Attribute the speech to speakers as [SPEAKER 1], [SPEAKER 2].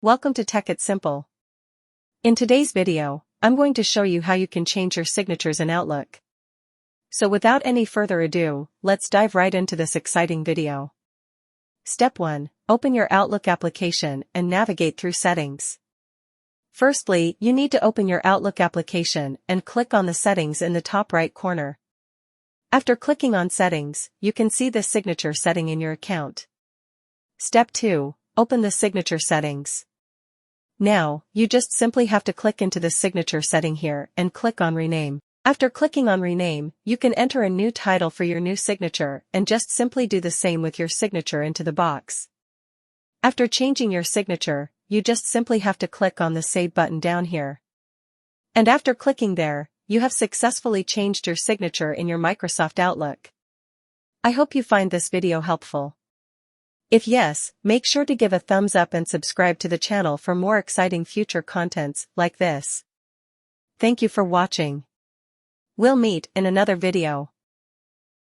[SPEAKER 1] Welcome to Tech It's Simple. In today's video, I'm going to show you how you can change your signatures in Outlook. So without any further ado, let's dive right into this exciting video. Step 1. Open your Outlook application and navigate through Settings. Firstly, you need to open your Outlook application and click on the settings in the top right corner. After clicking on Settings, you can see the signature setting in your account. Step 2. Open the signature settings. Now, you just simply have to click into the signature setting here and click on Rename. After clicking on Rename, you can enter a new title for your new signature and just simply do the same with your signature into the box. After changing your signature, you just simply have to click on the Save button down here. And after clicking there, you have successfully changed your signature in your Microsoft Outlook. I hope you find this video helpful. If yes, make sure to give a thumbs up and subscribe to the channel for more exciting future contents like this. Thank you for watching. We'll meet in another video.